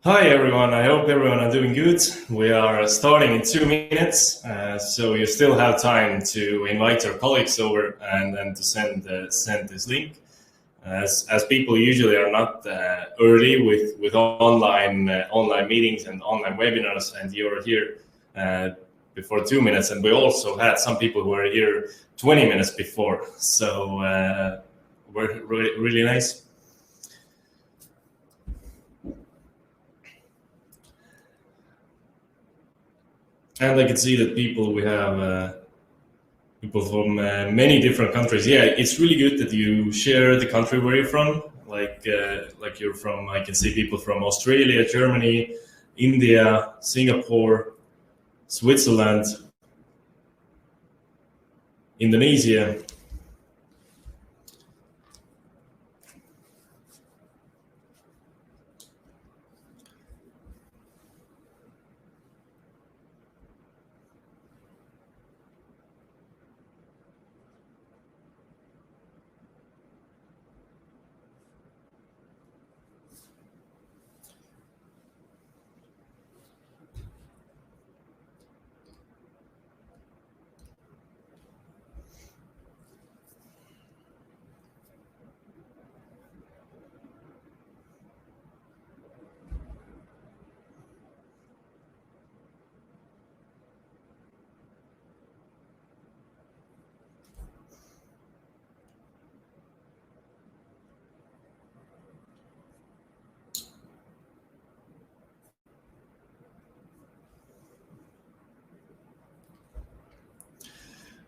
Hi everyone, I hope everyone are doing good. We are starting in 2 minutes, so you still have time to invite your colleagues over and to send this link. As people usually are not early with online meetings and online webinars, and you're here before 2 minutes, and we also had some people who were here 20 minutes before, so we're really nice. And I can see that we have people from many different countries. Yeah, it's really good that you share the country where you're from. Like you're from, I can see people from Australia, Germany, India, Singapore, Switzerland, Indonesia.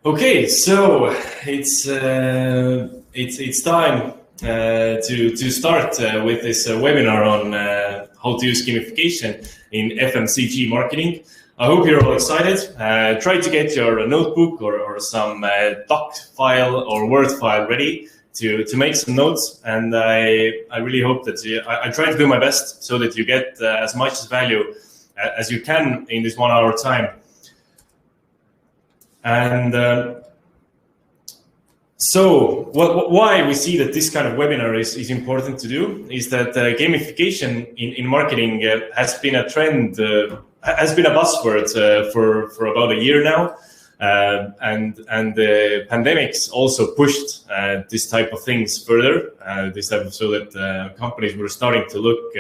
Okay, so it's time to start with this webinar on how to use gamification in FMCG marketing. I hope you're all excited. Try to get your notebook or some doc file or Word file ready to make some notes. And I really hope that I try to do my best so that you get as much value as you can in this 1 hour time. And so why we see that this kind of webinar is important to do is that gamification in marketing has been a trend, has been a buzzword for about a year now. And the pandemics also pushed this type of things further, so that companies were starting to look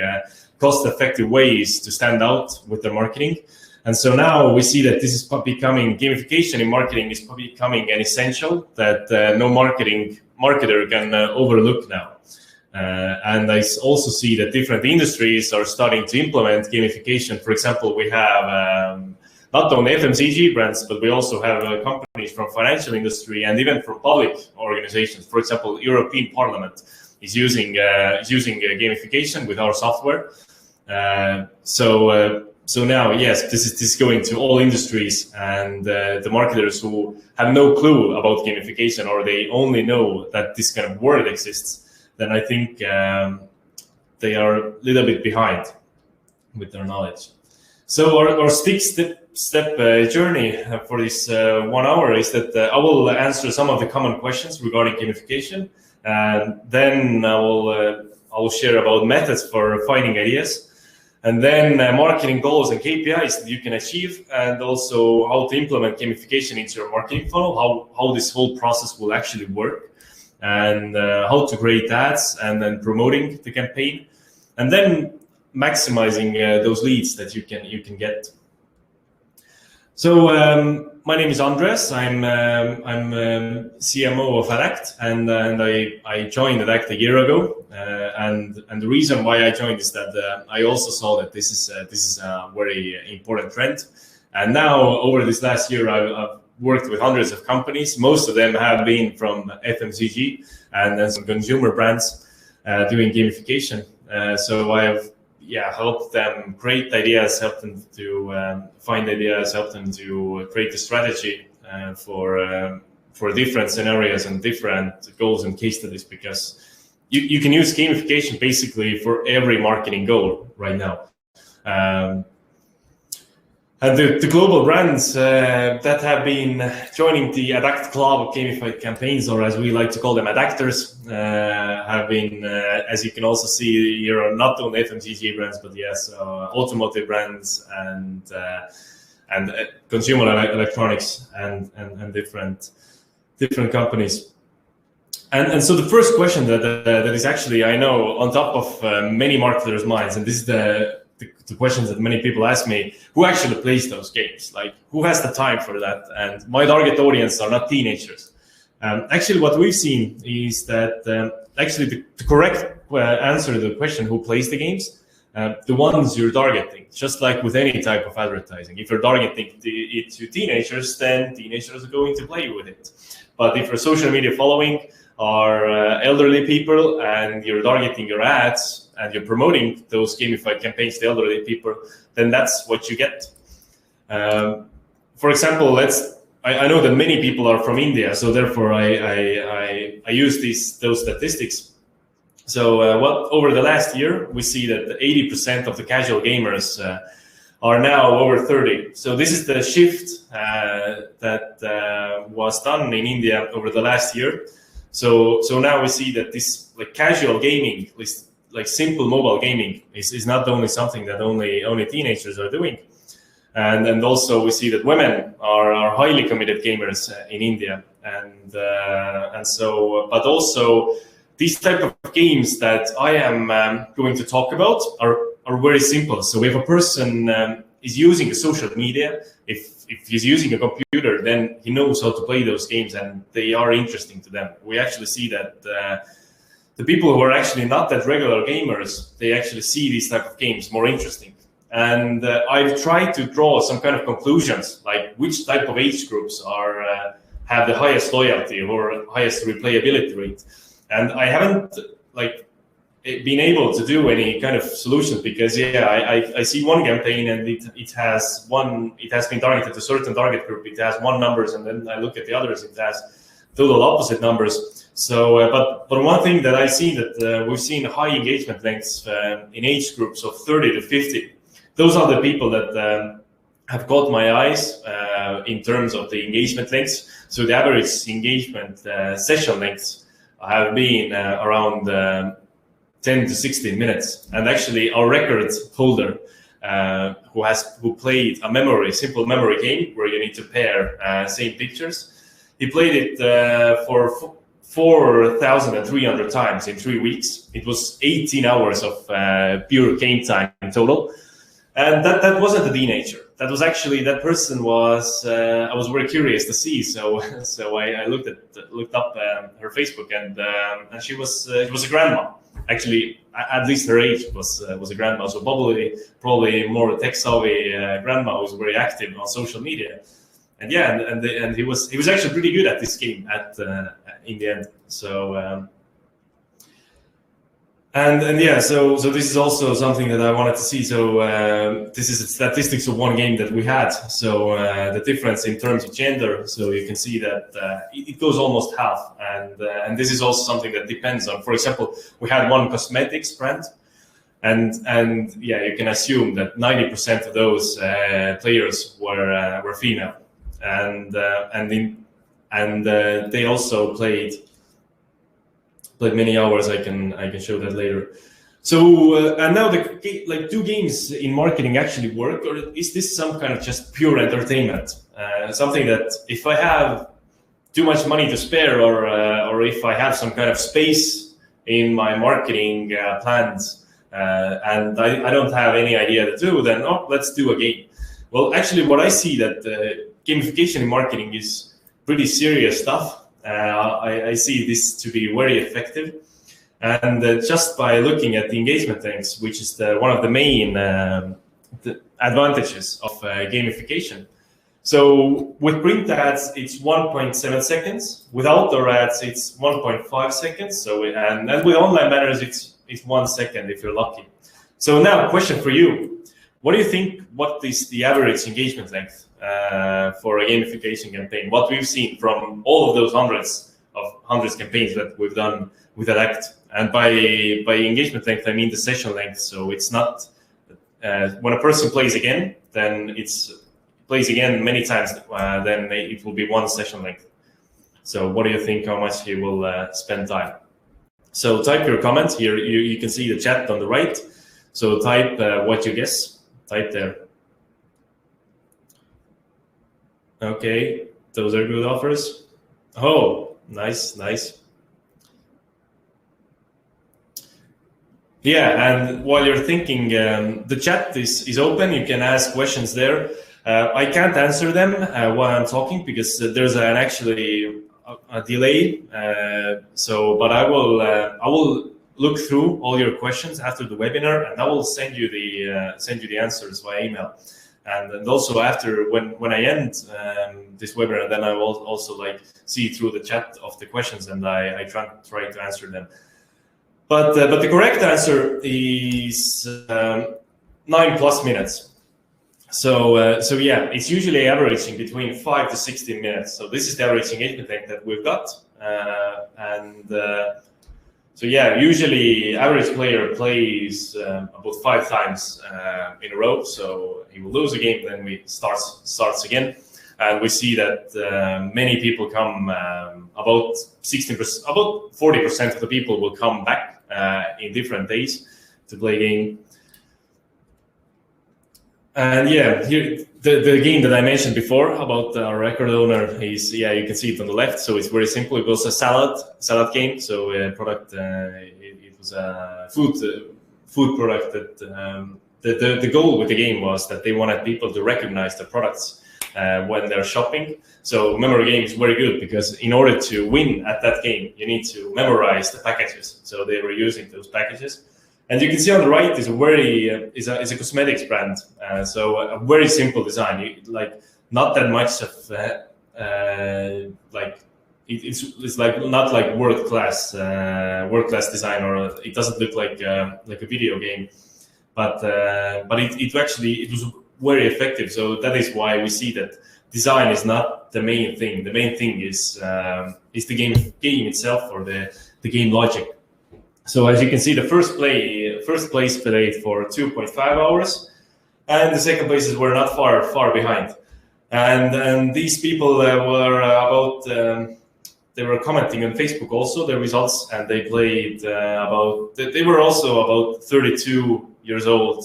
cost-effective ways to stand out with their marketing. And so now we see that this is becoming, gamification in marketing is becoming an essential that no marketer can overlook now. And I also see that different industries are starting to implement gamification. For example, we have not only FMCG brands, but we also have companies from financial industry and even from public organizations. For example, European Parliament is using gamification with our software. So now, yes, this is going to all industries, and the marketers who have no clue about gamification, or they only know that this kind of word exists, then I think they are a little bit behind with their knowledge. So our step journey for this 1 hour is that I will answer some of the common questions regarding gamification, and then I will share about methods for finding ideas. And then marketing goals and KPIs that you can achieve, and also how to implement gamification into your marketing funnel, how this whole process will actually work, and how to create ads and then promoting the campaign, and then maximizing those leads that you can get. So my name is Andres. I'm CMO of Adact, and I joined Adact a year ago. And the reason why I joined is that I also saw that this is a very important trend. And now over this last year, I've worked with hundreds of companies. Most of them have been from FMCG and then some consumer brands doing gamification. So I have helped them create ideas, helped them to find ideas, helped them to create a strategy for different scenarios and different goals and case studies, because you can use gamification basically for every marketing goal right now. And the global brands that have been joining the Adact Club of gamified campaigns, or as we like to call them, Adactors, have been, as you can also see here, are not only FMCG brands, but yes, automotive brands and consumer electronics and different companies. And so the first question that is actually, I know, on top of many marketers' minds, and this is the questions that many people ask me, who actually plays those games? Like, who has the time for that? And my target audience are not teenagers. Actually, what we've seen is that actually the correct answer to the question, who plays the games, the ones you're targeting, just like with any type of advertising. If you're targeting it to teenagers, then teenagers are going to play with it. But if your social media following are elderly people and you're targeting your ads and you're promoting those gamified campaigns to elderly people, then that's what you get. For example, I know that many people are from India, so therefore I use those statistics. So over the last year, we see that 80% of the casual gamers are now over 30. So this is the shift that was done in India over the last year. So now we see that this like casual gaming, like simple mobile gaming, is not only something that only teenagers are doing, and also we see that women are highly committed gamers in India, and so but also these type of games that I am going to talk about are very simple. So if a person is using a social media, if he's using a computer, then he knows how to play those games and they are interesting to them. We actually see that the people who are actually not that regular gamers, they actually see these type of games more interesting. And I've tried to draw some kind of conclusions, like which type of age groups have the highest loyalty or highest replayability rate. And I haven't been able to do any kind of solutions because I see one campaign and it has been targeted to a certain target group. It has one numbers, and then I look at the others, it has total opposite numbers. So, but one thing that I see that we've seen high engagement lengths in age groups of 30 to 50. Those are the people that have caught my eyes in terms of the engagement lengths. So the average engagement session lengths have been around 10 to 16 minutes. And actually our record holder who played a simple memory game where you need to pair same pictures, he played it for 4,300 times in 3 weeks. It was 18 hours of pure game time in total. And that wasn't a teenager. That was actually, that person was, I was very curious to see. So I looked up her Facebook, and she was a grandma. Actually, at least her age was a grandma. So probably more tech savvy grandma who's very active on social media. And yeah, and he was actually pretty good at this game in the end. So. And yeah, so this is also something that I wanted to see. So this is statistics of one game that we had. So the difference in terms of gender. So you can see that it goes almost half. And this is also something that depends on. For example, we had one cosmetics brand, and yeah, you can assume that 90% of those players were female, and they also played many hours. I can show that later. So and now do games in marketing actually work, or is this some kind of just pure entertainment? Something that if I have too much money to spare, or if I have some kind of space in my marketing plans and I don't have any idea to do, then let's do a game. Well, actually, what I see that gamification in marketing is pretty serious stuff. I see this to be very effective, and just by looking at the engagement lengths, which is one of the main advantages of gamification. So with print ads, it's 1.7 seconds. With outdoor ads, it's 1.5 seconds. So and with online banners, it's 1 second if you're lucky. So now, a question for you: what do you think? What is the average engagement length for a gamification campaign? What we've seen from all of those hundreds campaigns that we've done with Adact, and by engagement length I mean the session length. So it's not when a person plays again, then it's plays again many times, then it will be one session length. So what do you think, how much he will spend time? So type your comment here. You can see the chat on the right. So type what you guess. Type there. Okay, those are good offers. Oh, nice. Yeah, and while you're thinking, the chat is open. You can ask questions there. I can't answer them while I'm talking because there's actually a delay. But I will look through all your questions after the webinar, and I will send you the answers via email. And also after when I end this webinar, then I will also see through the chat of the questions, and I try to answer them. But the correct answer is 9+ minutes. So yeah, it's usually averaging between 5 to 16 minutes. So this is the average engagement length that we've got. So yeah, usually average player plays about 5 times in a row. So he will lose a game, then we starts again. And we see that many people come, about 16%, about 40% of the people will come back in different days to play a game. And yeah, here the game that I mentioned before about our record owner is, yeah, you can see it on the left. So it's very simple. It was a salad game. So a product, it was a food product that the goal with the game was that they wanted people to recognize the products when they're shopping. So memory game is very good because in order to win at that game, you need to memorize the packages. So they were using those packages. And you can see on the right is a cosmetics brand. So a very simple design, not that much of it's like not world class design, or it doesn't look like a video game, but it was very effective. So that is why we see that design is not the main thing. The main thing is the game itself, or the game logic. So as you can see, the first place played for 2.5 hours, and the second places were not far behind. And these people they were commenting on Facebook also the results, and they played they were also about 32 years old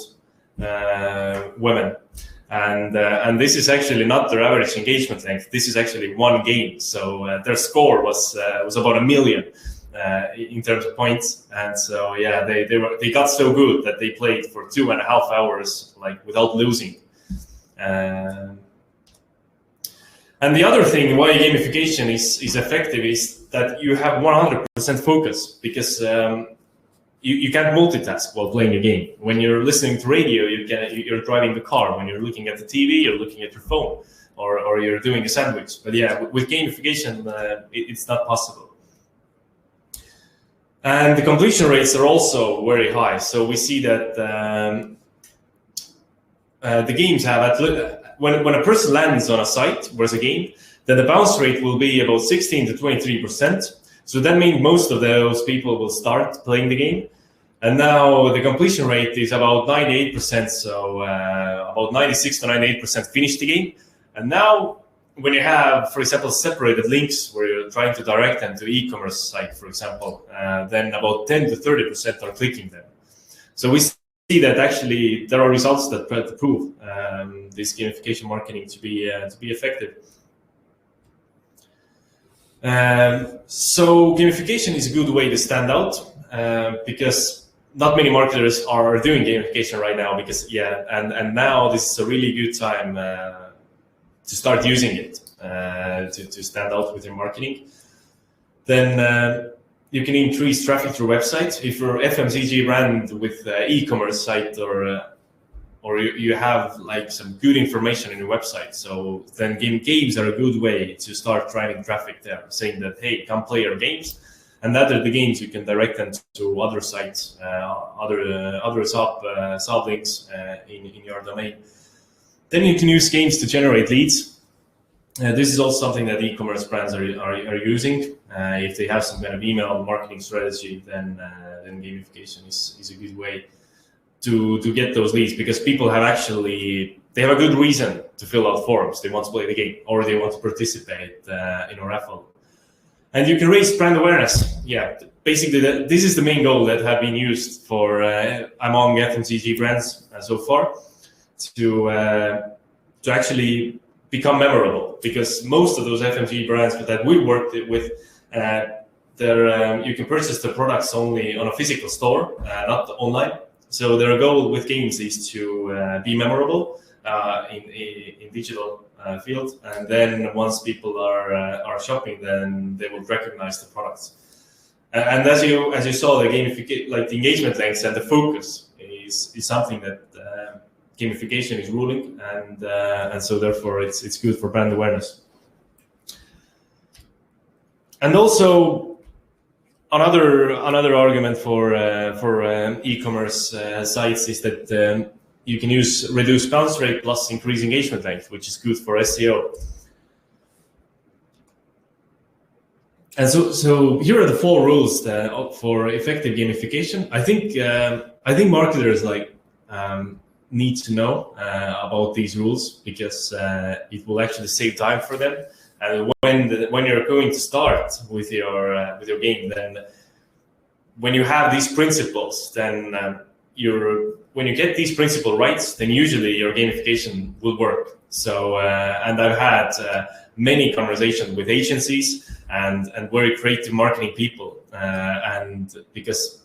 women. And this is actually not their average engagement length. This is actually one game. So their score was about 1 million. In terms of points, and so yeah, they got so good that they played for 2.5 hours without losing. And the other thing why gamification is effective is that you have 100% focus, because you can't multitask while playing a game. When you're listening to radio, you're driving the car. When you're looking at the TV, you're looking at your phone, or you're doing a sandwich. But yeah, with gamification, it's not possible. And the completion rates are also very high. So we see that the games have, when a person lands on a site where's a game, then the bounce rate will be about 16 to 23%. So that means most of those people will start playing the game. And now the completion rate is about 98%. So about 96 to 98% finish the game. And now, when you have, for example, separated links where you're trying to direct them to e-commerce site, for example, then about 10 to 30% are clicking them. So we see that actually there are results that prove this gamification marketing to be effective. So gamification is a good way to stand out because not many marketers are doing gamification right now. Because and now this is a really good time to start using it to stand out with your marketing. Then you can increase traffic through websites. If you're FMCG brand with e-commerce site, or you have some good information in your website, so then games are a good way to start driving traffic there, saying that, hey, come play our games. And after the games, you can direct them to other sites, other sub links in your domain. Then you can use games to generate leads. This is also something that e-commerce brands are using. If they have some kind of email marketing strategy, then gamification is a good way to get those leads, because people have actually they have a good reason to fill out forms. They want to play the game or they want to participate in a raffle. And you can raise brand awareness. Yeah, basically this is the main goal that have been used for among FMCG brands so far to actually become memorable, because most of those FMCG brands that we worked with, you can purchase the products only on a physical store, not online. So their goal with games is to be memorable in digital field, and then once people are shopping, then they will recognize the products. And as you saw, the gamification, like the engagement lengths and the focus is something that gamification is ruling, and so therefore it's good for brand awareness. And also another argument for e-commerce sites is that you can use reduced bounce rate plus increase engagement length, which is good for SEO. And so here are the 4 rules for effective gamification. I think marketers need to know about these rules, because it will actually save time for them. And when you're going to start with your game, then when you have these principles, then when you get these principles right, then usually your gamification will work. So and I've had many conversations with agencies and very creative marketing people, and because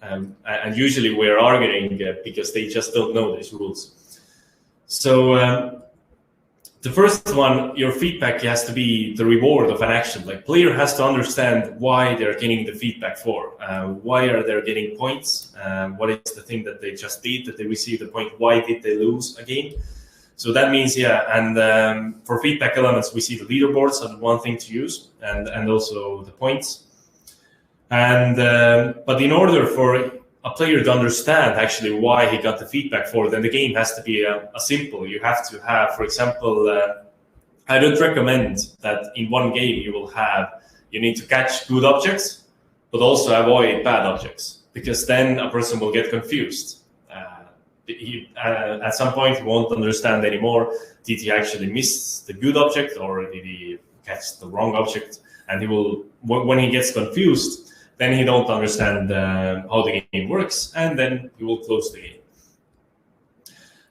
and usually we're arguing because they just don't know these rules. So the first one, your feedback has to be the reward of an action. Like, player has to understand why they're getting the feedback for. Why are they getting points? What is the thing that they just did that they received the point? Why did they lose a game? So that means, and for feedback elements, we see the leaderboards are the one thing to use, and also the points. And but in order for a player to understand actually why he got the feedback for, then the game has to be a simple. You have to have, for example, I don't recommend that in one game you need to catch good objects, but also avoid bad objects, because then a person will get confused. At some point he won't understand anymore. Did he actually miss the good object, or did he catch the wrong object? And he will, when he gets confused, then he don't understand how the game works, and then he will close the game.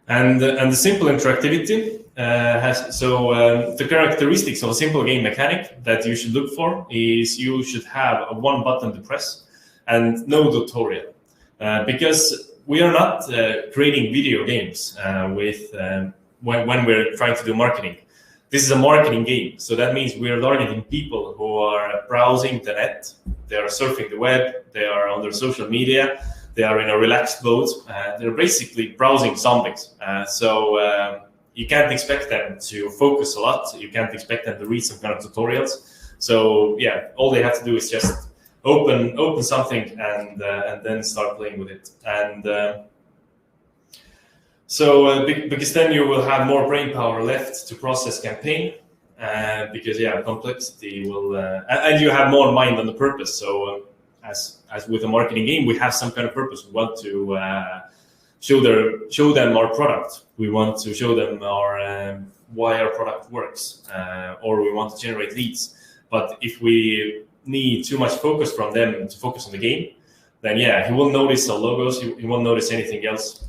And the simple interactivity the characteristics of a simple game mechanic that you should look for is you should have a one button to press and no tutorial, because we are not creating video games when we're trying to do marketing. This is a marketing game, so that means we are targeting people who are browsing the net, they are surfing the web, they are on their social media, they are in a relaxed mode, they're basically browsing zombies. So you can't expect them to focus a lot, you can't expect them to read some kind of tutorials. So yeah, all they have to do is just open something and then start playing with it. And because then you will have more brain power left to process campaign, because complexity will, and you have more mind on the purpose. So as with a marketing game, we have some kind of purpose. We want to show them our product. We want to show them why our product works, or we want to generate leads. But if we need too much focus from them to focus on the game, then he won't notice the logos, he won't notice anything else.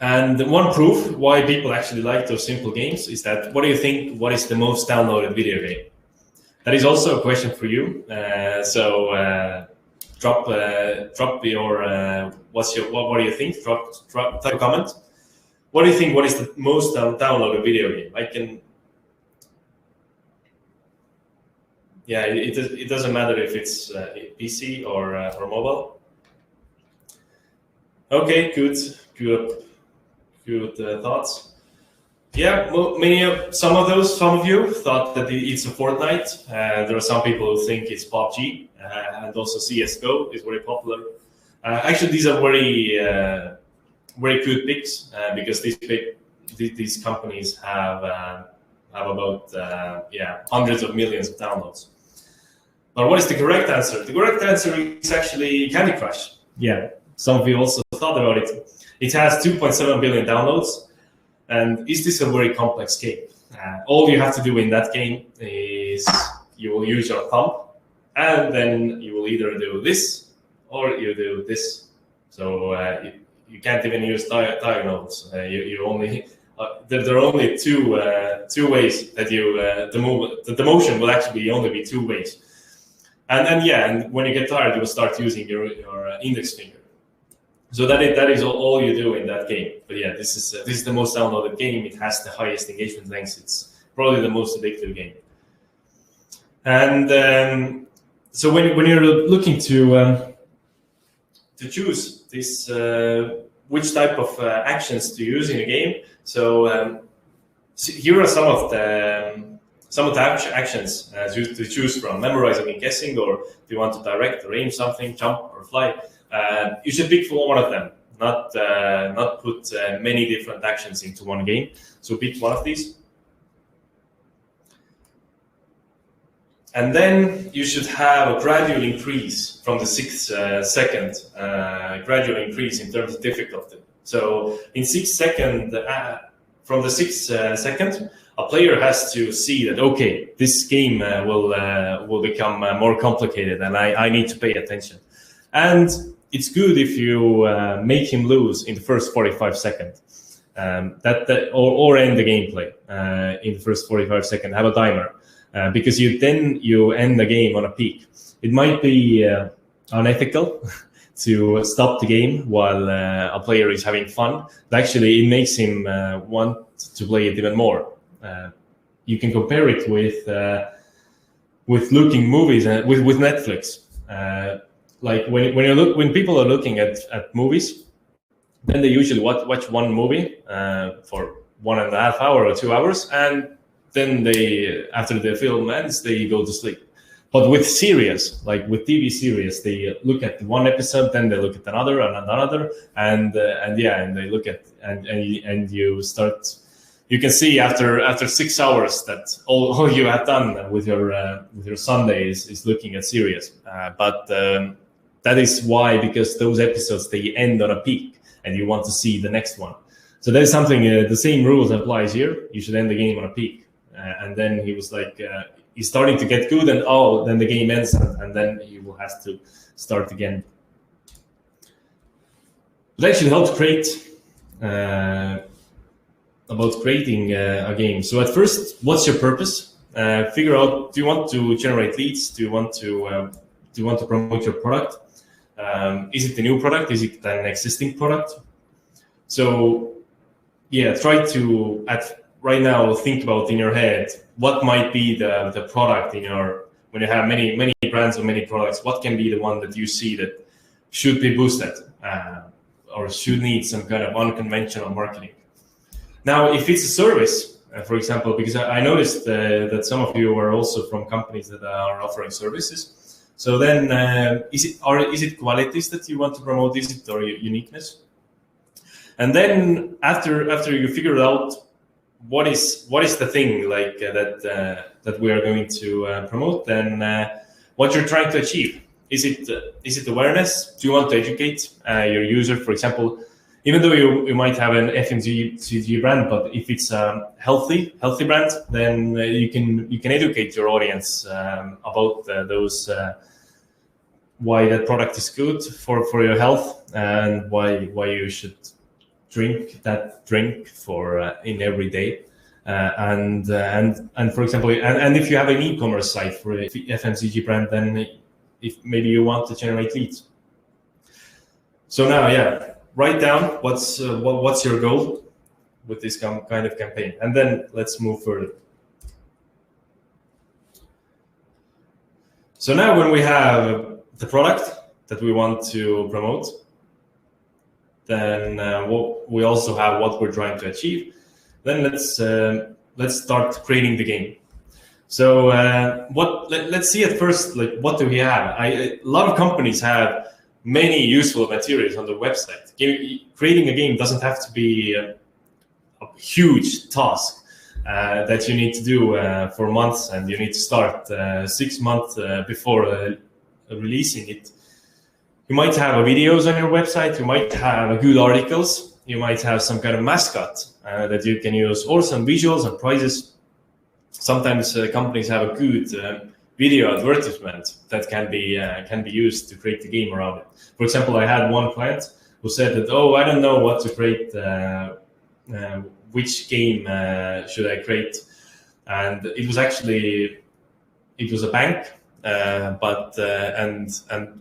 And one proof why people actually like those simple games is that, what do you think, what is the most downloaded video game? That is also a question for you. Drop your, what do you think? Drop a comment. What do you think, what is the most downloaded video game? It doesn't matter if it's PC or mobile. Okay, good thoughts. Yeah, some of you thought that it's a Fortnite. There are some people who think it's PUBG, and also CS:GO is very popular. Actually, these are very good picks, because these companies have about hundreds of millions of downloads. But what is the correct answer? The correct answer is actually Candy Crush. Yeah, some of you also thought about it. It has 2.7 billion downloads. And is this a very complex game? All you have to do in that game is you will use your thumb, and then you will either do this or you do this. So you can't even use diagonals. You only there are only two ways that you the motion will actually only be two ways. And when you get tired, you will start using your index finger. So that is all you do in that game. But yeah, this is the most downloaded game. It has the highest engagement lengths. It's probably the most addictive game. And so when you're looking to choose this which type of actions to use in a game, so here are some of the actions to choose from: memorizing and guessing, or do you want to direct or aim something, jump or fly? You should pick for one of them, not put many different actions into one game. So pick one of these. And then you should have a gradual increase from the 6th second, gradual increase in terms of difficulty. So in 6 seconds, from the 6th second, a player has to see that, okay, this game will become more complicated and I need to pay attention. And it's good if you make him lose in the first 45 seconds, or end the gameplay in the first 45 seconds. Have a timer, because you end the game on a peak. It might be unethical to stop the game while a player is having fun. But actually, it makes him want to play it even more. You can compare it with looking movies with Netflix. Like when people are looking at movies, then they usually watch one movie for 1.5 hours or 2 hours, and then after the film ends, they go to sleep. But with series, like with TV series, they look at one episode, then they look at another and another, and they look at and you can see after 6 hours that all you have done with your Sunday is looking at series. But that is why, because those episodes, they end on a peak and you want to see the next one. So that is something, the same rules applies here. You should end the game on a peak. And then he was like, he's starting to get good, and then the game ends, and then he will have to start again. It actually helps about creating a game. So at first, what's your purpose? Figure out, do you want to generate leads? Do you want to promote your product? Is it a new product? Is it an existing product? So yeah, try to right now think about in your head what might be the product when you have many brands or many products. What can be the one that you see that should be boosted or should need some kind of unconventional marketing? Now, if it's a service, for example, because I noticed that some of you are also from companies that are offering services. So then, is it qualities that you want to promote? Is it or uniqueness? And then after you figure out what is the thing like that we are going to promote, then what you're trying to achieve. Is it awareness? Do you want to educate your user, for example? Even though you might have an FMCG brand, but if it's a healthy brand, then you can educate your audience about those why that product is good for your health, and why you should drink that drink in every day. And for example, and if you have an e-commerce site for a FMCG brand, then if maybe you want to generate leads. So now, yeah, write down what's your goal with this kind of campaign, and then let's move further. So now when we have the product that we want to promote, then we also have what we're trying to achieve. Then let's start creating the game. So let's see at first, like, what do we have? A lot of companies have many useful materials on their website. Creating a game doesn't have to be a huge task that you need to do for months, and you need to start 6 months before releasing it. You might have videos on your website, you might have good articles, you might have some kind of mascot that you can use, or some visuals and prizes. Sometimes companies have a good video advertisement that can be used to create the game around it. For example, I had one client who said that, oh, I don't know what to create, which game should I create? And it was a bank. And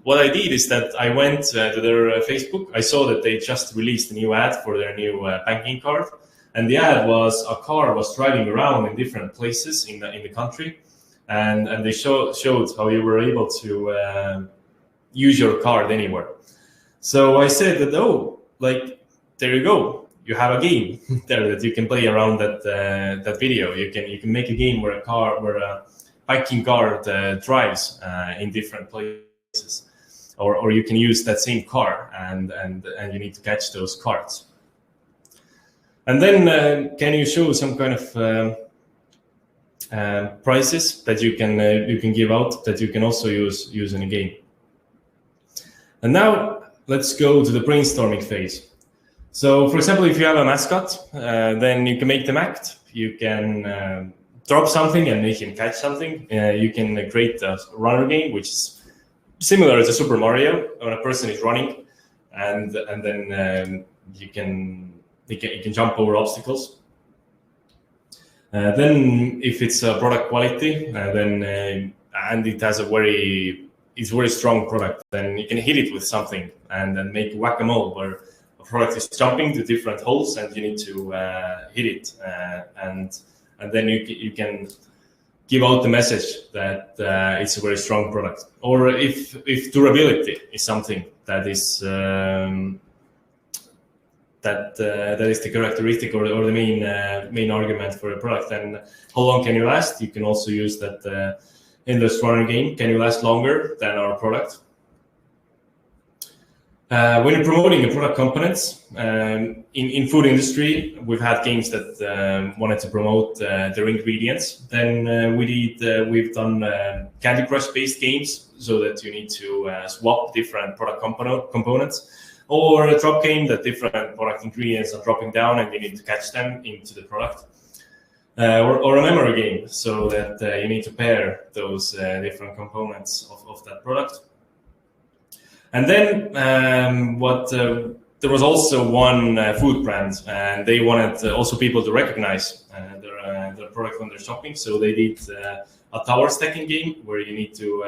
what I did is that I went to their Facebook. I saw that they just released a new ad for their new banking card, and the ad was a car was driving around in different places in the country, and they showed how you were able to use your card anywhere. So I said that, oh, like, there you go, you have a game there that you can play around that video. You can make a game where a banking card drives in different places, or you can use that same car and you need to catch those cards. And then can you show some kind of prizes that you can give out that you can also use in a game. And now let's go to the brainstorming phase. So, for example, if you have a mascot, then you can make them act. You can drop something and make him catch something. You can create a runner game, which is similar to Super Mario, when a person is running, and then you can jump over obstacles. Then, if it's a product quality, then and it has it's very strong product, then you can hit it with something and then make whack-a-mole, where a product is jumping to different holes and you need to hit it, and then you can give out the message that it's a very strong product. Or if durability is something that is that is the characteristic or the main argument for a product, then how long can you last? You can also use that in this runner game. Can you last longer than our product? When you're promoting the product components, in food industry, we've had games that wanted to promote their ingredients. Then we've done Candy Crush based games, so that you need to swap different product components, or a drop game that different product ingredients are dropping down and you need to catch them into the product. Or a memory game, so that you need to pair those different components of that product. And then there was also one food brand, and they wanted also people to recognize their product when they're shopping. So they did a tower stacking game where you need to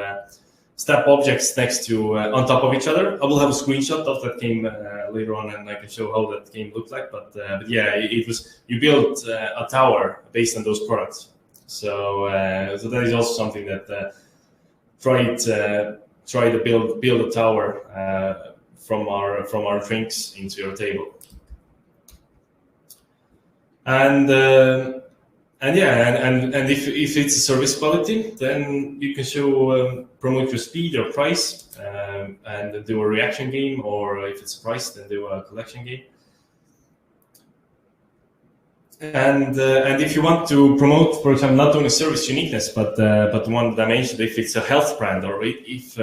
stack objects next to on top of each other. I will have a screenshot of that game later on, and I can show how that game looked like. But yeah, it was, you built a tower based on those products. So that is also something that try to build a tower from our drinks into your table. And if it's a service quality, then you can show promote your speed or price, and do a reaction game, or if it's price, then do a collection game. And if you want to promote, for example, not only service uniqueness, but one dimension, if it's a health brand, or if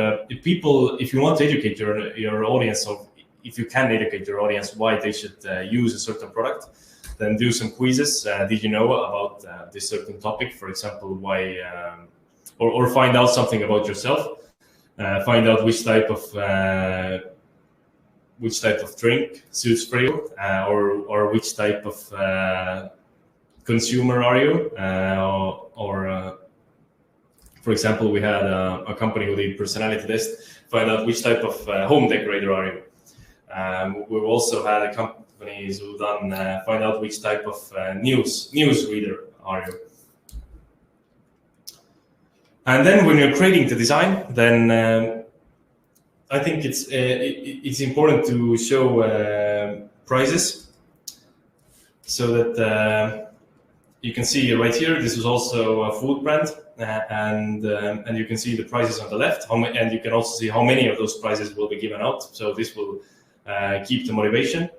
you want to educate your audience, or if you can educate your audience why they should use a certain product, then do some quizzes. Did you know about this certain topic? For example, why, or find out something about yourself. Find out which type of drink suits for you, or which type of consumer are you, or for example, we had a company who did personality test, find out which type of home decorator are you. We've also had companies who've done find out which type of news reader are you. And then when you're creating the design, then I think it's important to show prices, so that you can see right here. This is also a food brand, and you can see the prices on the left. And you can also see how many of those prizes will be given out. So this will keep the motivation.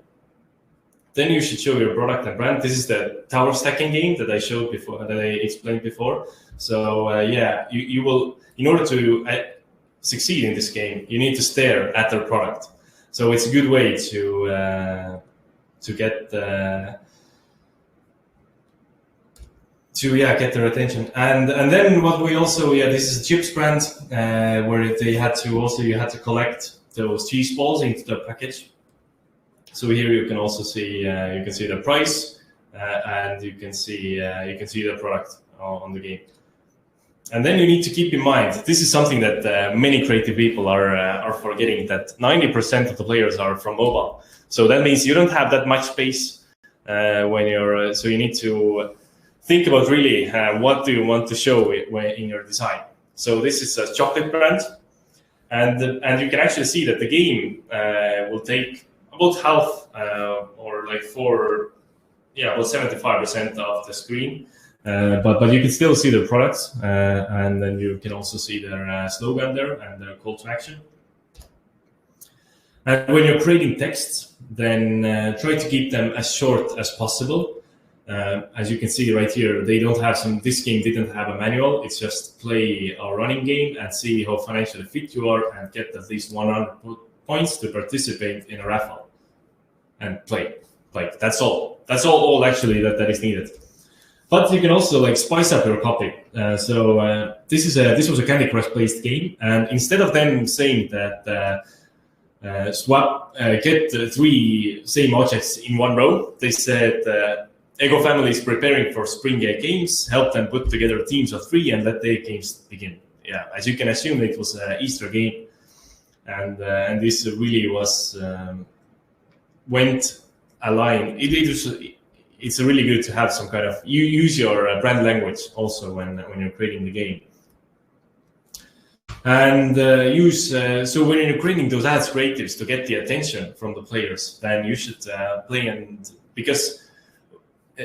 Then you should show your product and brand. This is the tower stacking game that I showed before, that I explained before. So yeah, you will, in order to succeed in this game, you need to stare at their product. So it's a good way to get get their attention. And then what we also, this is a chips brand where you had to collect those cheese balls into the package. So here you can also see the price and you can see the product on the game. And then you need to keep in mind, this is something that many creative people are forgetting, that 90% of the players are from mobile. So that means you don't have that much space when you're. So you need to think about really what do you want to show in your design. So this is a chocolate brand, and you can actually see that the game will take about half or like about 75% of the screen. But you can still see the products, and then you can also see their slogan there and their call to action. And when you're creating texts, then try to keep them as short as possible. As you can see right here, this game didn't have a manual. It's just play a running game and see how financially fit you are and get at least 100 points to participate in a raffle and play. Like that's all actually that is needed. But you can also like spice up your copy. This was a Candy Crush based game, and instead of them saying that get 3 same objects in one row, they said Ego family is preparing for spring games. Help them put together teams of 3 and let their games begin. Yeah, as you can assume, it was an Easter game, and this really was went aligned. It's really good to have some kind of you use your brand language also when you're creating the game, and so when you're creating those ads creatives to get the attention from the players, then you should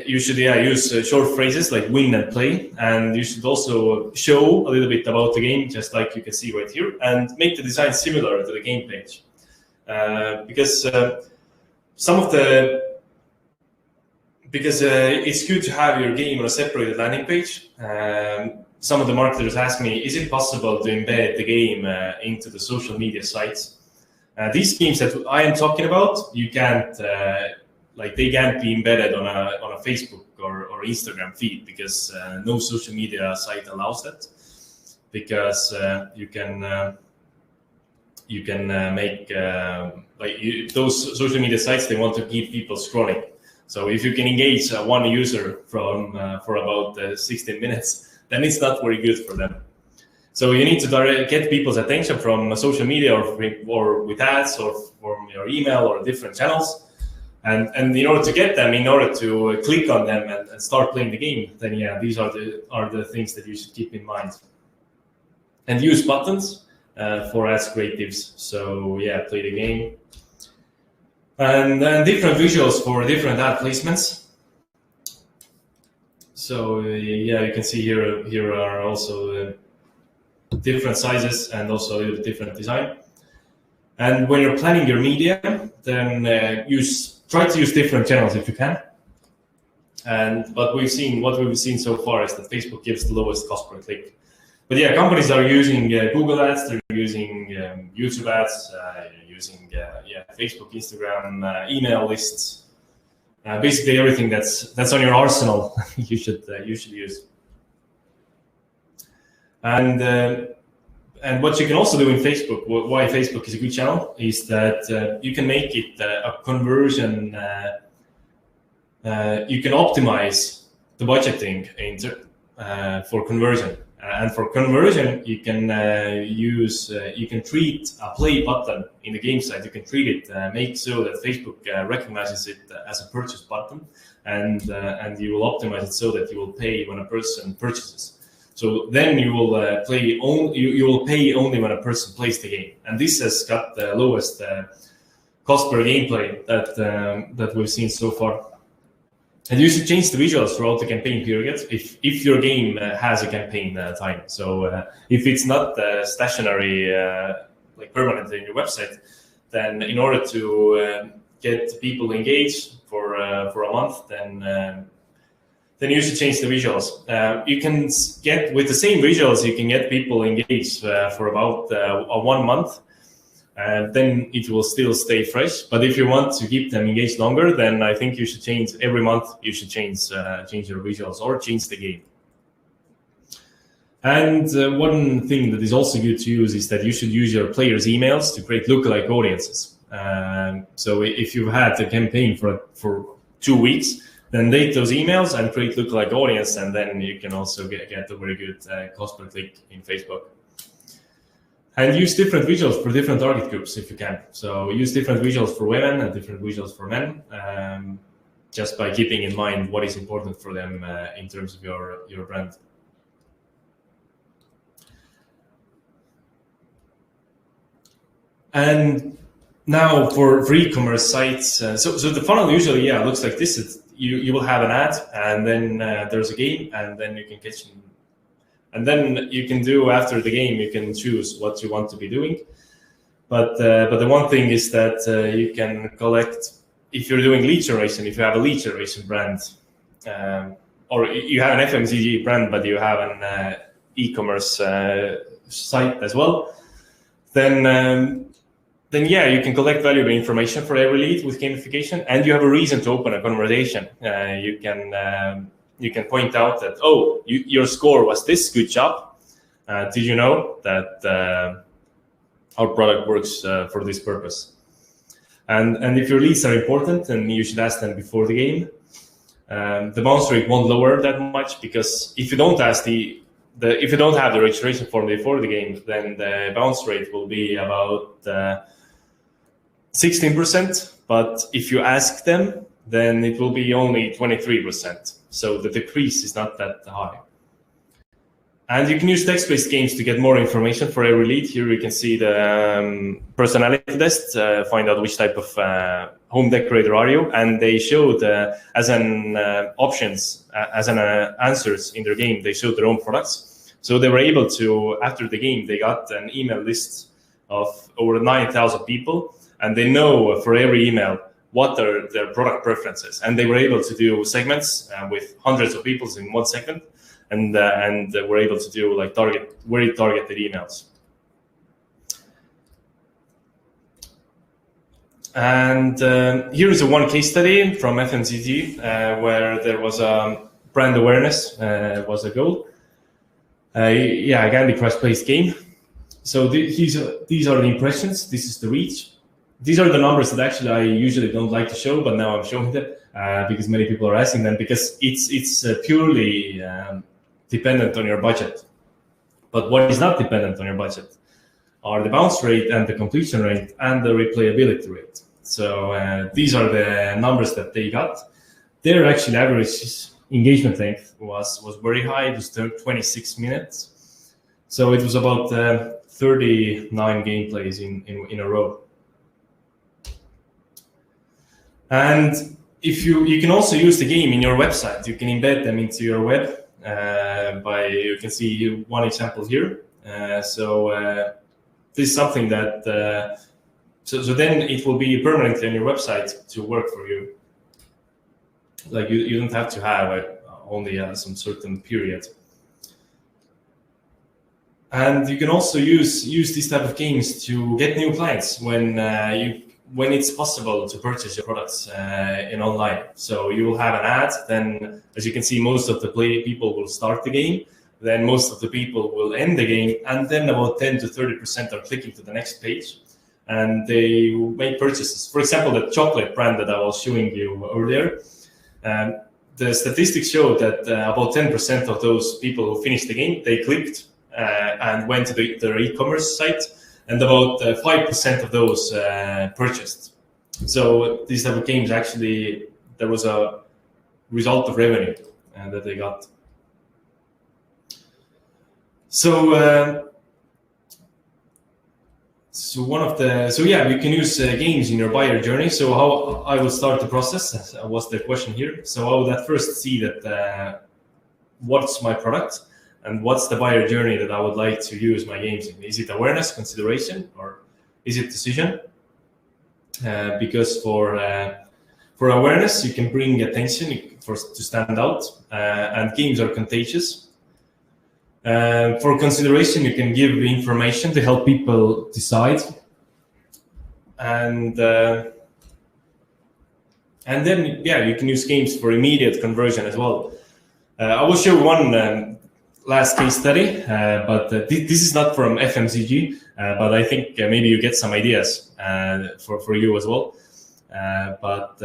you should use short phrases like win and play, and you should also show a little bit about the game, just like you can see right here, and make the design similar to the game page, because it's good to have your game on a separated landing page. Some of the marketers ask me, is it possible to embed the game into the social media sites? These games that I am talking about, you can't, they can't be embedded on a Facebook or Instagram feed, because no social media site allows that, because you can make those social media sites, they want to keep people scrolling. So if you can engage one user for about 16 minutes, then it's not very good for them. So you need to get people's attention from social media or with ads or from your email or different channels. And in order to get them, in order to click on them and start playing the game, then these are the things that you should keep in mind. And use buttons for ads creatives. So play the game. And then different visuals for different ad placements. So you can see here are also different sizes and also a little bit different design. And when you're planning your media, then try to use different channels if you can. But what we've seen so far is that Facebook gives the lowest cost per click. But companies are using Google ads, they're using YouTube ads, using Facebook, Instagram, email lists, basically everything that's on your arsenal you should use. And what you can also do in Facebook, why Facebook is a good channel, is that you can make it a conversion. You can optimize the budgeting for conversion. And for conversion, you can you can treat a play button in the game site. You can treat it, make so that Facebook recognizes it as a purchase button, and you will optimize it so that you will pay when a person purchases. So then you will you will pay only when a person plays the game, and this has got the lowest cost per gameplay that we've seen so far. And you should change the visuals throughout the campaign period if your game has a campaign time. So if it's not stationary, permanently in your website, then in order to get people engaged for a month, then then you should change the visuals. You can get, with the same visuals, you can get people engaged for about 1 month. Then it will still stay fresh. But if you want to keep them engaged longer, then I think you should change every month. You should change your visuals or change the game. And one thing that is also good to use is that you should use your players' emails to create lookalike audiences. So if you've had a campaign for 2 weeks, then date those emails and create lookalike audience, and then you can also get a very good cost per click in Facebook. And use different visuals for different target groups if you can. So use different visuals for women and different visuals for men, just by keeping in mind what is important for them in terms of your brand. And now for e-commerce sites, so the funnel usually looks like this. You will have an ad, and then there's a game, and then you can catch them. And then you can do, after the game, you can choose what you want to be doing. But the one thing is that you can collect, if you're doing lead generation, if you have a lead generation brand, or you have an FMCG brand, but you have an e-commerce site as well, then you can collect valuable information for every lead with gamification, and you have a reason to open a conversation. You can point out that, your score was this, good job. Did you know that our product works for this purpose? And if your leads are important, then you should ask them before the game. The bounce rate won't lower that much, because if you don't ask if you don't have the registration form before the game, then the bounce rate will be about 16%. But if you ask them, then it will be only 23%. So the decrease is not that high. And you can use text-based games to get more information for every lead. Here you can see the personality test, find out which type of home decorator are you. And they showed as an options, as an answers in their game, they showed their own products. So they were able to, after the game, they got an email list of over 9,000 people. And they know for every email what are their product preferences. And they were able to do segments with hundreds of people in 1 second. And we're able to do like very targeted emails. And here is one case study from FMCG where there was a brand awareness was a goal. A Candy Crush based game. So these are the impressions. This is the reach. These are the numbers that actually I usually don't like to show, but now I'm showing them because many people are asking them, because it's purely dependent on your budget. But what is not dependent on your budget are the bounce rate and the completion rate and the replayability rate. So these are the numbers that they got. Their actual average engagement length was very high. It was 26 minutes. So it was about 39 gameplays in a row. And if you can also use the game in your website. You can embed them into your web. You can see one example here. This is something that so then it will be permanently on your website to work for you. Like you don't have to have only some certain period. And you can also use these type of games to get new clients when it's possible to purchase your products in online. So you will have an ad, then as you can see, most of the people will start the game, then most of the people will end the game, and then about 10 to 30% are clicking to the next page, and they make purchases. For example, the chocolate brand that I was showing you earlier, the statistics show that about 10% of those people who finished the game, they clicked and went to their e-commerce site, and about 5% of those purchased. So these type of games, actually, there was a result of revenue that they got. So you can use games in your buyer journey. So how I will start the process was the question here. So I would at first see that what's my product and what's the buyer journey that I would like to use my games in. Is it awareness, consideration, or is it decision? Because for awareness, you can bring attention. to stand out, and games are contagious. For consideration, you can give information to help people decide, and then you can use games for immediate conversion as well. I will show one last case study, but this is not from FMCG, but I think maybe you get some ideas for you as well. But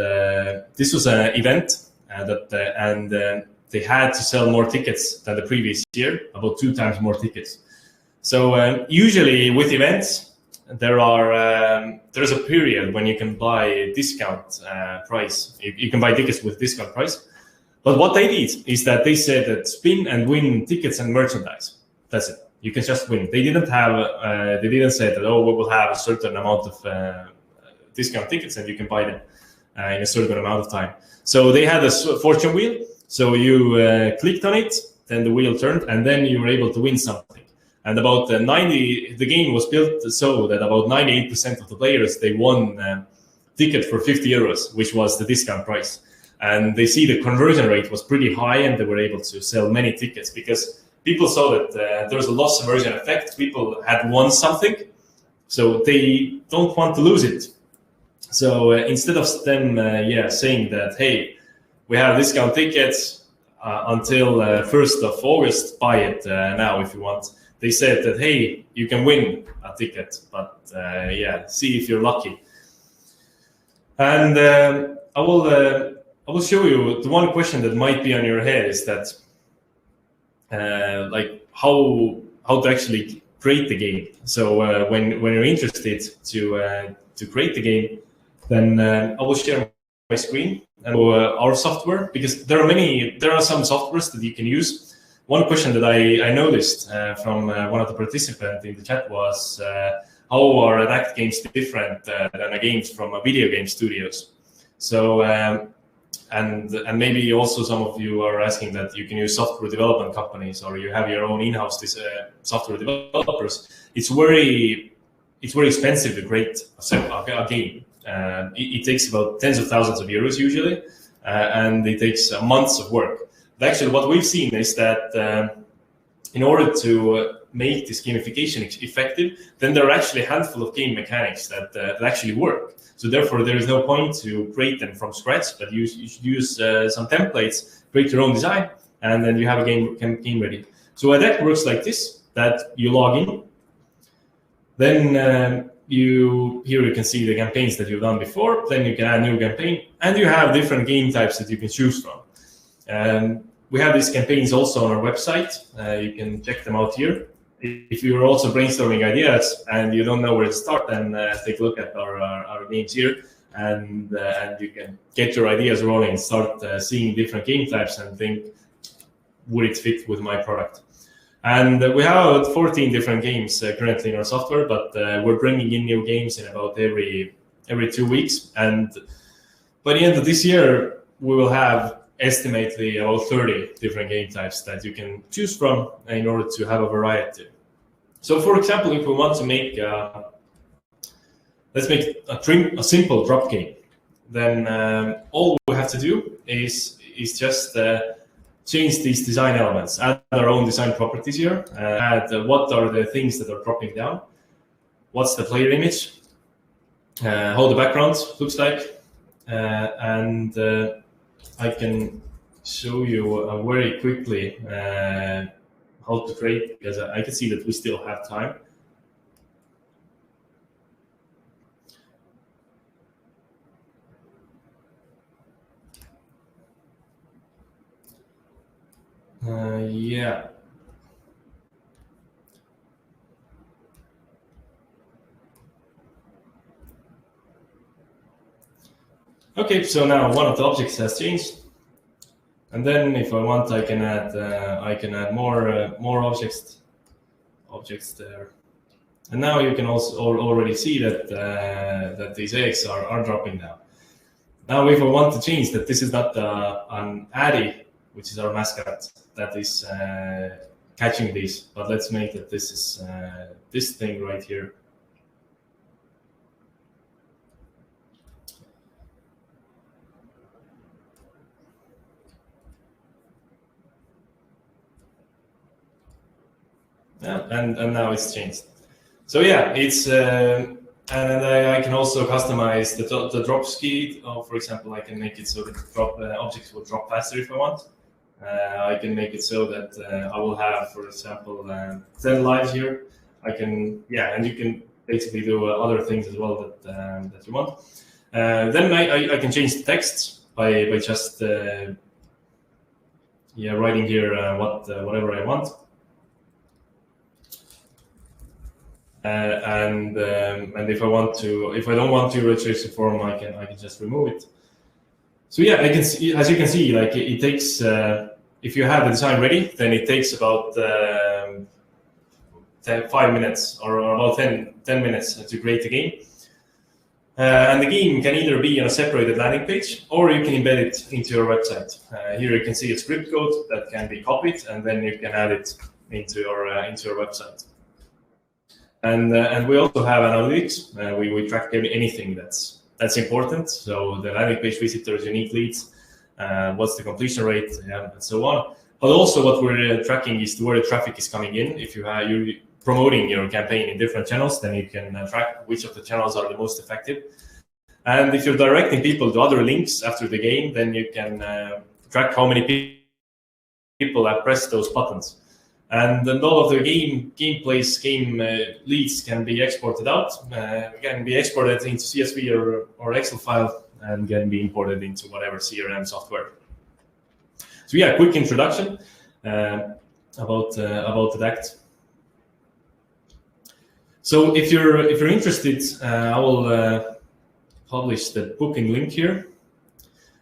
this was an event and they had to sell more tickets than the previous year, about 2 times more tickets. So usually with events, there's a period when you can buy discount price. You can buy tickets with discount price. But what they did is that they said that spin and win tickets and merchandise. That's it. You can just win. They didn't say that, we will have a certain amount of discount tickets and you can buy them in a certain amount of time. So they had a fortune wheel. So you clicked on it, then the wheel turned, and then you were able to win something. And about the game was built so that about 98% of the players, they won a ticket for 50 euros, which was the discount price. And they see the conversion rate was pretty high and they were able to sell many tickets because people saw that there was a loss aversion effect. People had won something, so they don't want to lose it. So instead of them saying that, hey, we have discount tickets until 1st of August, buy it now if you want. They said that, hey, you can win a ticket, but see if you're lucky. And I will show you the one question that might be on your head is that like how to actually create the game. So when you're interested to create the game, then I will share my screen and our software, because there are some softwares that you can use. One question that I noticed from one of the participants in the chat was how are Adact games different than the games from video game studios? So and maybe also some of you are asking that you can use software development companies or you have your own in-house software developers. It's very expensive to create a game. It takes about tens of thousands of euros usually, and it takes months of work. But actually, what we've seen is that in order to make this gamification effective, then there are actually a handful of game mechanics that actually work. So therefore, there is no point to create them from scratch, but you should use some templates, create your own design, and then you have a game ready. So Adact works like this, that you log in, then here you can see the campaigns that you've done before, then you can add new campaign, and you have different game types that you can choose from. We have these campaigns also on our website. You can check them out here. If you're also brainstorming ideas and you don't know where to start, then take a look at our games here, and you can get your ideas rolling and start seeing different game types and think, would it fit with my product? And we have about 14 different games currently in our software, but we're bringing in new games in about every 2 weeks. And by the end of this year, we will have estimately about 30 different game types that you can choose from in order to have a variety. So for example, if we want to make, let's make a simple drop game, then all we have to do is just change these design elements, add our own design properties here, add what are the things that are dropping down, what's the player image, how the background looks like, and I can show you very quickly how to create, because I can see that we still have time. Yeah. Okay, so now one of the objects has changed, and then if I want, I can add more objects there, and now you can also already see that that these eggs are dropping down. Now, if I want to change that, this is not an Addy, which is our mascot, that is catching these, but let's make that this is this thing right here. Yeah, and now it's changed. So yeah, it's and I can also customize the drop speed. For example, I can make it so that drop objects will drop faster if I want. I can make it so that I will have, for example, 10 lives here. I can, yeah, and you can basically do other things as well that you want. Then I can change the text by just writing here whatever I want. And if I don't want to retrace the form, I can just remove it. So yeah, I can see, as you can see, like it takes if you have the design ready, then it takes about 5 minutes or about 10 minutes to create the game. And the game can either be on a separated landing page, or you can embed it into your website. Here you can see a script code that can be copied, and then you can add it into your website. And we also have analytics. We track anything that's important. So the landing page visitors, unique leads, what's the completion rate, and so on. But also what we're tracking is where the traffic is coming in. If you're promoting your campaign in different channels, then you can track which of the channels are the most effective. And if you're directing people to other links after the game, then you can track how many people have pressed those buttons. And then all of the game leads can be exported out, can be exported into CSV or Excel file, and can be imported into whatever CRM software. So yeah, quick introduction about Adact. So if you're interested, I will publish the booking link here.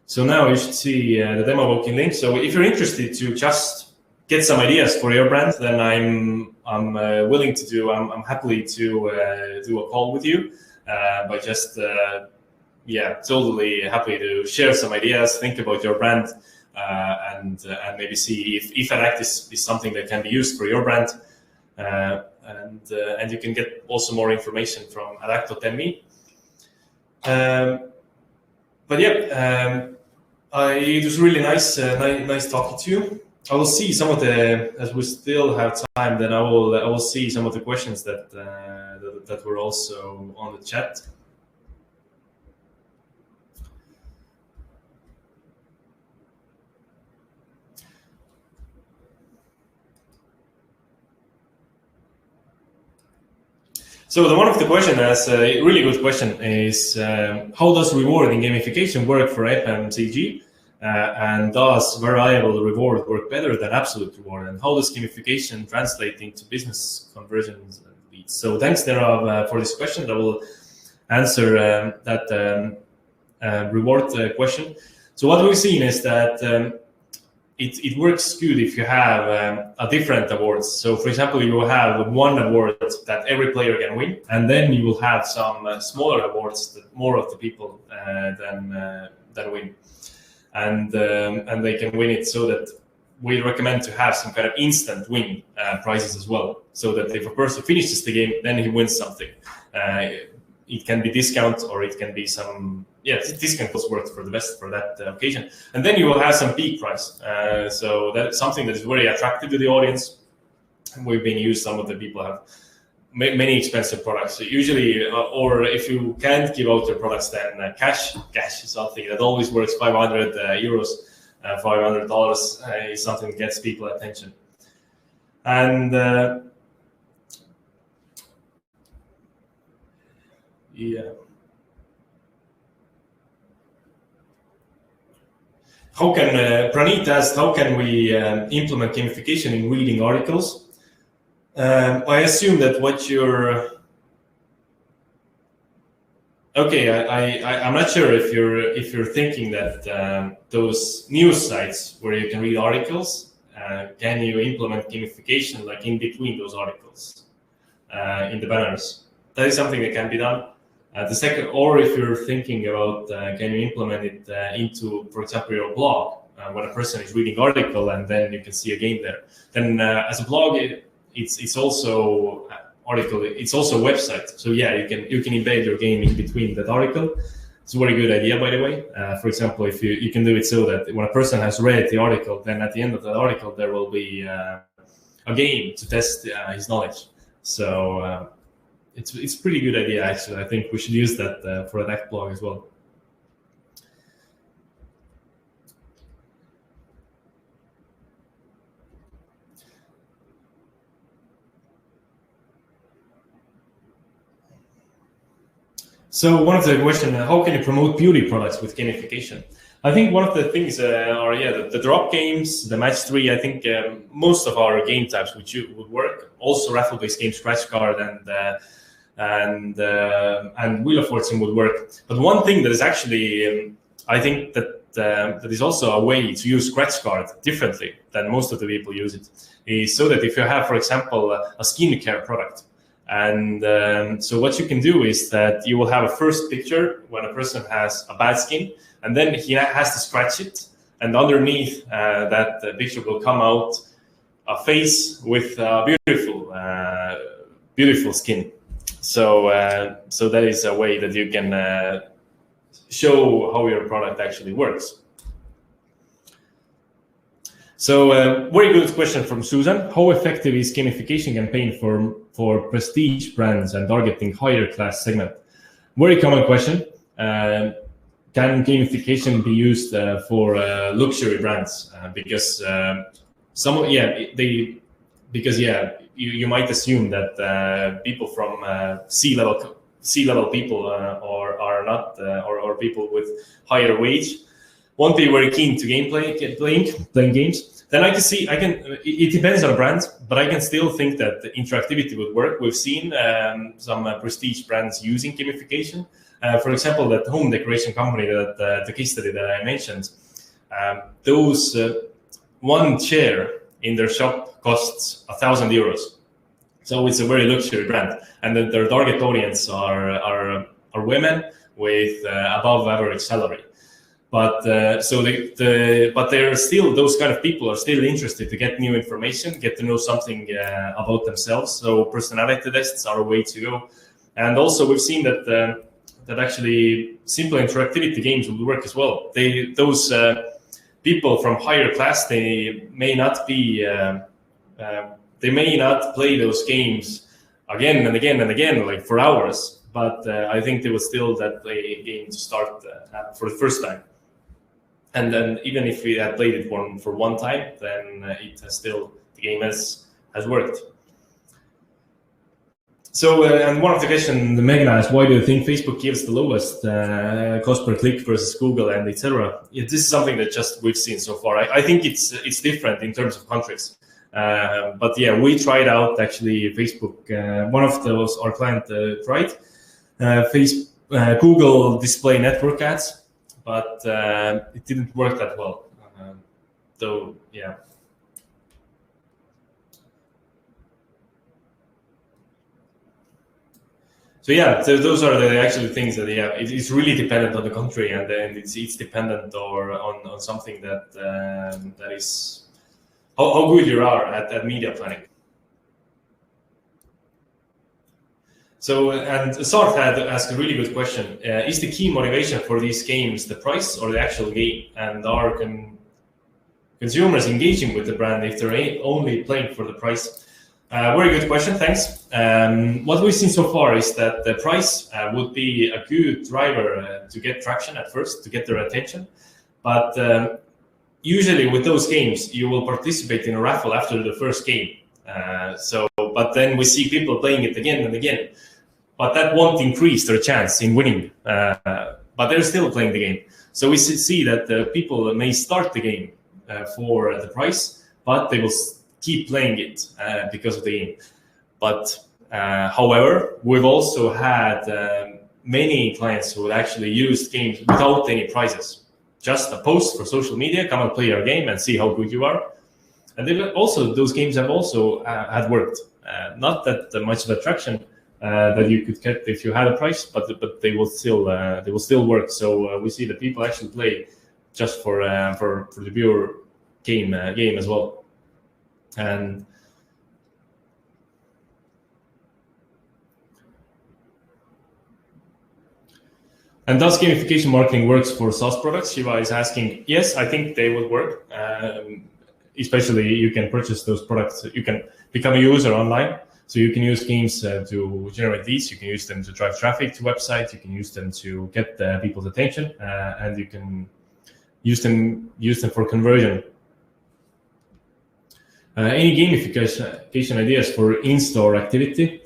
So now you should see the demo booking link. So if you're interested to just get some ideas for your brand, then I'm willing to do. I'm happily to do a call with you. By just totally happy to share some ideas, think about your brand, and maybe see if Adact is something that can be used for your brand. And you can get also more information from adact.me. But yeah, it was really nice talking to you. I will see some of the, as we still have time, then I will see some of the questions that were also on the chat. So one of the questions, a really good question, is how does reward in gamification work for FMCG? And does variable reward work better than absolute reward? And how does gamification translate into business conversions and leads? So thanks, Nerav, for this question. I will answer that reward question. So what we've seen is that it works good if you have a different awards. So for example, you will have one award that every player can win, and then you will have some smaller awards that more of the people than win. And they can win it so that we recommend to have some kind of instant win prizes as well. So that if a person finishes the game, then he wins something. It can be discount, or it can be some, discount was worked for the best for that occasion. And then you will have some peak price. So that's something that is very attractive to the audience. We've been used, some of the people have many expensive products. So usually, or if you can't give out your products, then cash is something that always works. 500 euros, $500 is something that gets people attention. And how can Praneet asked, how can we implement gamification in reading articles? I assume that what you're I'm not sure if you're thinking that those news sites where you can read articles, can you implement gamification like in between those articles in the banners? That is something that can be done. The second, or if you're thinking about can you implement it into, for example, your blog, when a person is reading article and then you can see a game there. Then as a blog, it's also article. It's also a website. So yeah, you can embed your game in between that article. It's a very good idea, by the way. For example, if you can do it so that when a person has read the article, then at the end of the article there will be a game to test his knowledge. So it's a pretty good idea, actually. I think we should use that for Adact blog as well. So one of the questions, how can you promote beauty products with gamification? I think one of the things are the drop games, the match 3. I think most of our game types would work. Also, raffle-based games, scratch card and Wheel of Fortune would work. But one thing that is actually, I think that is also a way to use scratch card differently than most of the people use it, is so that if you have, for example, a skincare product. And so what you can do is that you will have a first picture when a person has a bad skin, and then he has to scratch it. And underneath that picture will come out a face with beautiful skin. So that is a way that you can show how your product actually works. So very good question from Susan. How effective is gamification campaign for prestige brands and targeting higher class segment? Very common question. Can gamification be used for luxury brands? Because you might assume that people from C-level people are not or people with higher wage won't be very keen to playing games. Then it depends on a brand, but I can still think that the interactivity would work. We've seen some prestige brands using gamification. For example, that home decoration company, the case study that I mentioned, those one chair in their shop costs €1,000. So it's a very luxury brand, and their target audience are women with above average salary. But but they're still, those kind of people are still interested to get new information, get to know something about themselves. So personality tests are a way to go. And also we've seen that actually simple interactivity games will work as well. Those people from higher class, they may not play those games again and again and again, like for hours. But I think they will still play a game to start for the first time. And then even if we had played it for one time, then the game has worked. So, and one of the questions Megan asked, why do you think Facebook gives the lowest cost per click versus Google and etc.? This is something that just we've seen so far. I think it's different in terms of countries. But yeah, we tried out actually Facebook. One of those our client tried Google display network ads, but it didn't work that well. So yeah. So yeah, so those are the actual things that it's really dependent on the country, and then it's dependent on something that is how good you are at media planning. So, and Sarth had asked a really good question. Is the key motivation for these games the price or the actual game? And are consumers engaging with the brand if they're only playing for the price? Very good question, thanks. What we've seen so far is that the price would be a good driver to get traction at first, to get their attention. But usually with those games, you will participate in a raffle after the first game. But then we see people playing it again and again. But that won't increase their chance in winning. But they're still playing the game. So we see that people may start the game for the price, but they will keep playing it because of the game. But however, we've also had many clients who actually used games without any prizes. Just a post for social media, come and play your game and see how good you are. And those games have also had worked. Not that much of attraction that you could get if you had a price, but they will still work. So we see that people actually play just for the pure game as well. And does gamification marketing works for SaaS products? Shiva is asking. Yes, I think they would work. especially you can purchase those products. You can become a user online. So you can use games to generate leads. You can use them to drive traffic to websites. You can use them to get people's attention, and you can use them for conversion. Any gamification ideas for in-store activity?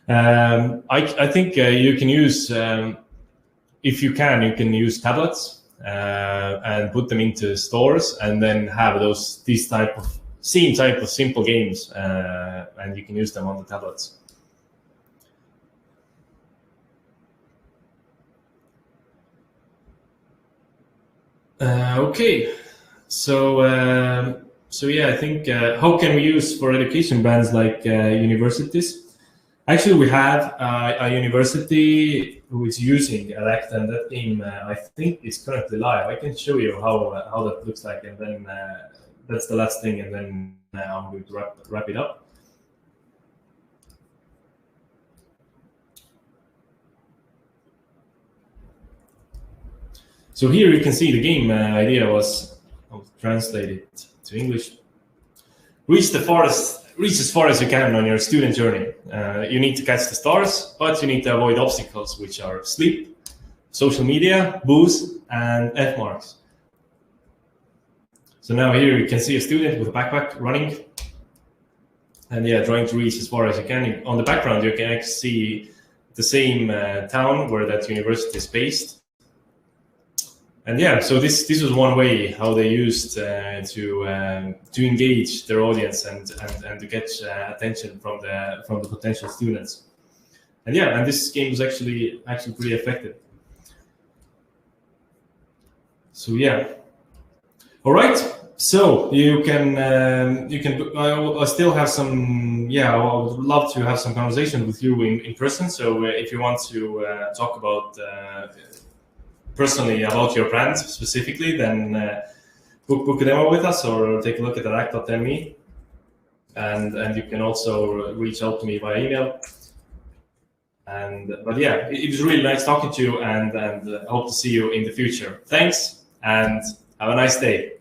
I think you can use, if you can use tablets and put them into stores, and then have these type of simple games, and you can use them on the tablets. Okay, so yeah, I think how can we use for education brands like universities? Actually, we have a university who is using Adact, and that game I think is currently live. I can show you how that looks like, and then that's the last thing, and then I'm going to wrap it up. So here you can see the game idea was, I'll translate it to English. Reach as far as you can on your student journey. You need to catch the stars, but you need to avoid obstacles, which are sleep, social media, booze, and F marks. So now here you can see a student with a backpack running, and yeah, trying to reach as far as you can. On the background, you can actually see the same town where that university is based. And yeah, so this was one way how they used to engage their audience and to get attention from the potential students. And yeah, and this game was actually pretty effective. So yeah, all right. So you can I still have some. Yeah, I would love to have some conversation with you in person. So if you want to talk about personally about your brand specifically, then book a demo with us or take a look at adact.me, and you can also reach out to me via email. But yeah, it was really nice talking to you, and I hope to see you in the future. Thanks, and have a nice day.